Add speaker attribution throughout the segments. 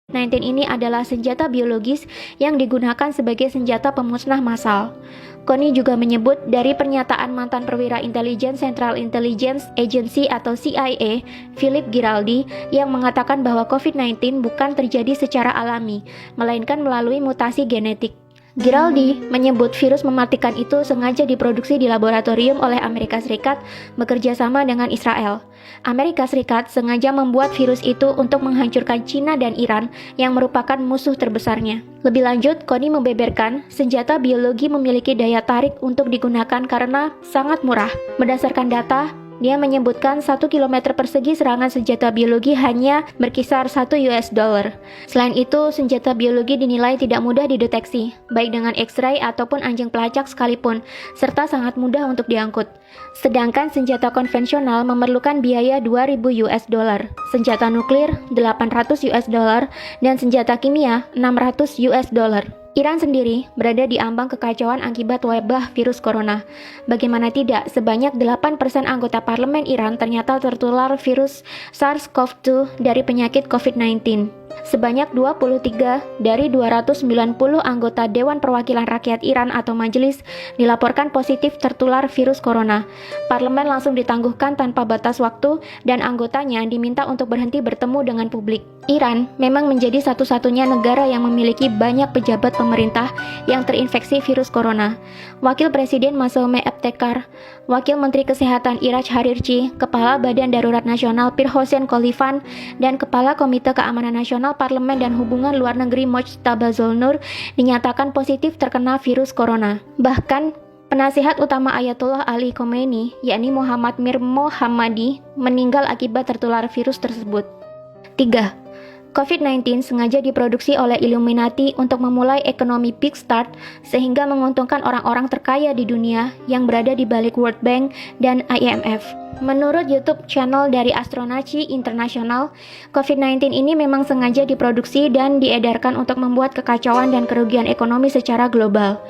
Speaker 1: COVID-19 ini adalah senjata biologis yang digunakan sebagai senjata pemusnah massal. Connie juga menyebut dari pernyataan mantan perwira intelijen Central Intelligence Agency atau CIA, Philip Giraldi, yang mengatakan bahwa COVID-19 bukan terjadi secara alami, melainkan melalui mutasi genetik. Giraldi menyebut virus mematikan itu sengaja diproduksi di laboratorium oleh Amerika Serikat bekerja sama dengan Israel. Amerika Serikat sengaja membuat virus itu untuk menghancurkan China dan Iran yang merupakan musuh terbesarnya. Lebih lanjut, Connie membeberkan senjata biologi memiliki daya tarik untuk digunakan karena sangat murah. Berdasarkan data, dia menyebutkan 1 km persegi serangan senjata biologi hanya berkisar $1. Selain itu, senjata biologi dinilai tidak mudah dideteksi, baik dengan X-ray ataupun anjing pelacak sekalipun, serta sangat mudah untuk diangkut. Sedangkan senjata konvensional memerlukan biaya $2.000, senjata nuklir $800, dan senjata kimia $600. Iran sendiri berada di ambang kekacauan akibat wabah virus corona. Bagaimana tidak, sebanyak 8% anggota parlemen Iran ternyata tertular virus SARS-CoV-2 dari penyakit COVID-19. Sebanyak 23 dari 290 anggota Dewan Perwakilan Rakyat Iran atau majelis dilaporkan positif tertular virus corona. Parlemen langsung ditangguhkan tanpa batas waktu dan anggotanya diminta untuk berhenti bertemu dengan publik. Iran memang menjadi satu-satunya negara yang memiliki banyak pejabat pemerintah yang terinfeksi virus corona. Wakil Presiden Masoume Ebtekar, Wakil Menteri Kesehatan Iraj Harirchi, Kepala Badan Darurat Nasional Pir Hossein Khalifan, dan Kepala Komite Keamanan Nasional Parlemen dan Hubungan Luar Negeri Mojtaba Zolnur dinyatakan positif terkena virus corona. Bahkan, penasihat utama Ayatollah Ali Khomeini, yakni Muhammad Mir Mohammadi, meninggal akibat tertular virus tersebut. 3. COVID-19 sengaja diproduksi oleh Illuminati untuk memulai ekonomi Big Start sehingga menguntungkan orang-orang terkaya di dunia yang berada di balik World Bank dan IMF. Menurut YouTube channel dari Astronaci International, COVID-19 ini memang sengaja diproduksi dan diedarkan untuk membuat kekacauan dan kerugian ekonomi secara global.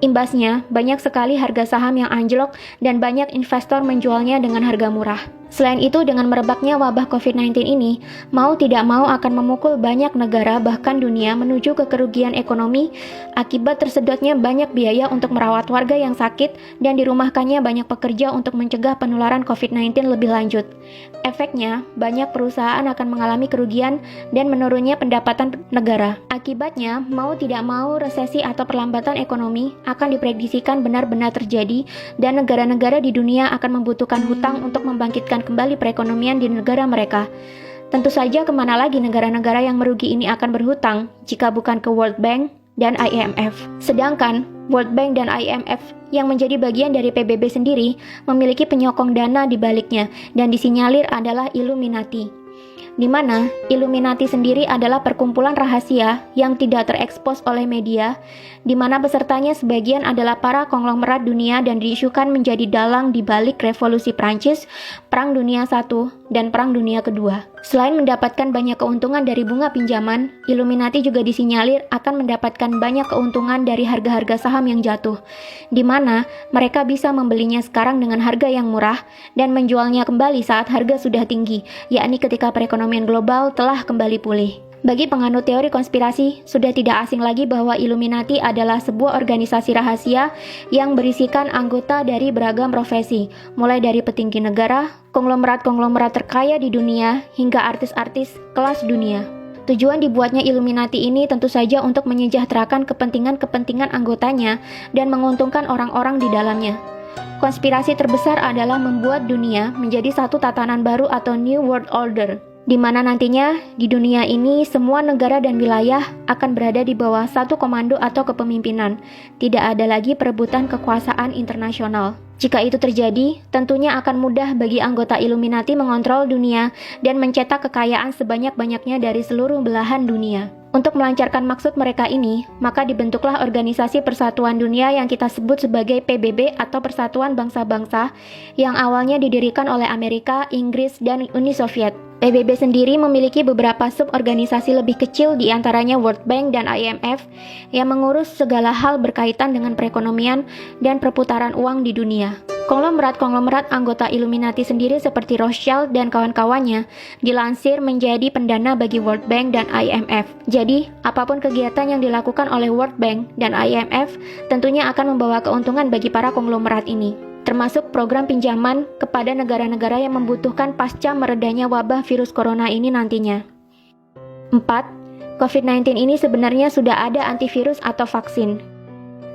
Speaker 1: Imbasnya, banyak sekali harga saham yang anjlok dan banyak investor menjualnya dengan harga murah. Selain itu, dengan merebaknya wabah COVID-19 ini, mau tidak mau akan memukul banyak negara bahkan dunia menuju ke kerugian ekonomi akibat tersedotnya banyak biaya untuk merawat warga yang sakit dan dirumahkannya banyak pekerja untuk mencegah penularan COVID-19 lebih lanjut. Efeknya, banyak perusahaan akan mengalami kerugian dan menurunnya pendapatan negara. Akibatnya, mau tidak mau resesi atau perlambatan ekonomi akan diprediksikan benar-benar terjadi dan negara-negara di dunia akan membutuhkan hutang untuk membangkitkan kembali perekonomian di negara mereka. Tentu saja kemana lagi negara-negara yang merugi ini akan berhutang jika bukan ke World Bank dan IMF. Sedangkan World Bank dan IMF yang menjadi bagian dari PBB sendiri memiliki penyokong dana di baliknya dan disinyalir adalah Illuminati, di mana Illuminati sendiri adalah perkumpulan rahasia yang tidak terekspos oleh media, di mana pesertanya sebagian adalah para konglomerat dunia dan diisukan menjadi dalang di balik revolusi Prancis, Perang Dunia I, dan Perang Dunia Kedua. Selain mendapatkan banyak keuntungan dari bunga pinjaman, Illuminati juga disinyalir akan mendapatkan banyak keuntungan dari harga-harga saham yang jatuh, di mana mereka bisa membelinya sekarang dengan harga yang murah dan menjualnya kembali saat harga sudah tinggi, yakni ketika perekonomian global telah kembali pulih. Bagi penganut teori konspirasi, sudah tidak asing lagi bahwa Illuminati adalah sebuah organisasi rahasia yang berisikan anggota dari beragam profesi, mulai dari petinggi negara, konglomerat-konglomerat terkaya di dunia, hingga artis-artis kelas dunia. Tujuan dibuatnya Illuminati ini tentu saja untuk menyejahterakan kepentingan-kepentingan anggotanya dan menguntungkan orang-orang di dalamnya. Konspirasi terbesar adalah membuat dunia menjadi satu tatanan baru atau New World Order, di mana nantinya di dunia ini semua negara dan wilayah akan berada di bawah satu komando atau kepemimpinan. Tidak ada lagi perebutan kekuasaan internasional. Jika itu terjadi, tentunya akan mudah bagi anggota Illuminati mengontrol dunia dan mencetak kekayaan sebanyak-banyaknya dari seluruh belahan dunia. Untuk melancarkan maksud mereka ini, maka dibentuklah Organisasi Persatuan Dunia yang kita sebut sebagai PBB atau Persatuan Bangsa-Bangsa yang awalnya didirikan oleh Amerika, Inggris, dan Uni Soviet. PBB sendiri memiliki beberapa suborganisasi lebih kecil di antaranya World Bank dan IMF yang mengurus segala hal berkaitan dengan perekonomian dan perputaran uang di dunia. Konglomerat anggota Illuminati sendiri seperti Rothschild dan kawan-kawannya dilansir menjadi pendana bagi World Bank dan IMF. Jadi, apapun kegiatan yang dilakukan oleh World Bank dan IMF tentunya akan membawa keuntungan bagi para konglomerat ini, termasuk program pinjaman kepada negara-negara yang membutuhkan pasca meredanya wabah virus corona ini nantinya. 4. COVID-19 ini sebenarnya sudah ada antivirus atau vaksin.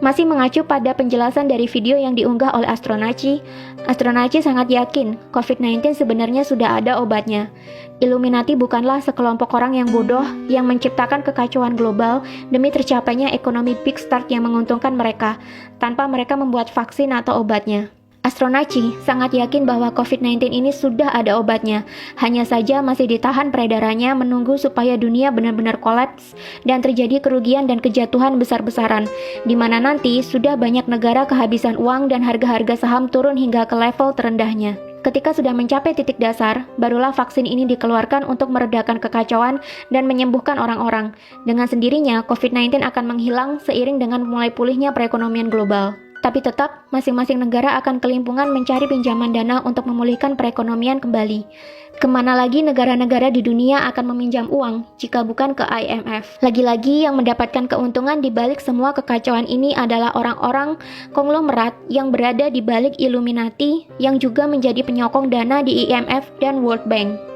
Speaker 1: Masih mengacu pada penjelasan dari video yang diunggah oleh Astronaci sangat yakin COVID-19 sebenarnya sudah ada obatnya. Illuminati bukanlah sekelompok orang yang bodoh yang menciptakan kekacauan global demi tercapainya ekonomi big start yang menguntungkan mereka, tanpa mereka membuat vaksin atau obatnya. Astronaci sangat yakin bahwa COVID-19 ini sudah ada obatnya, hanya saja masih ditahan peredarannya menunggu supaya dunia benar-benar kolaps dan terjadi kerugian dan kejatuhan besar-besaran, di mana nanti sudah banyak negara kehabisan uang dan harga-harga saham turun hingga ke level terendahnya. Ketika sudah mencapai titik dasar, barulah vaksin ini dikeluarkan untuk meredakan kekacauan dan menyembuhkan orang-orang. Dengan sendirinya, COVID-19 akan menghilang seiring dengan mulai pulihnya perekonomian global. Tapi tetap, masing-masing negara akan kelimpungan mencari pinjaman dana untuk memulihkan perekonomian kembali. Kemana lagi negara-negara di dunia akan meminjam uang jika bukan ke IMF? Lagi-lagi yang mendapatkan keuntungan di balik semua kekacauan ini adalah orang-orang konglomerat yang berada di balik Illuminati yang juga menjadi penyokong dana di IMF dan World Bank.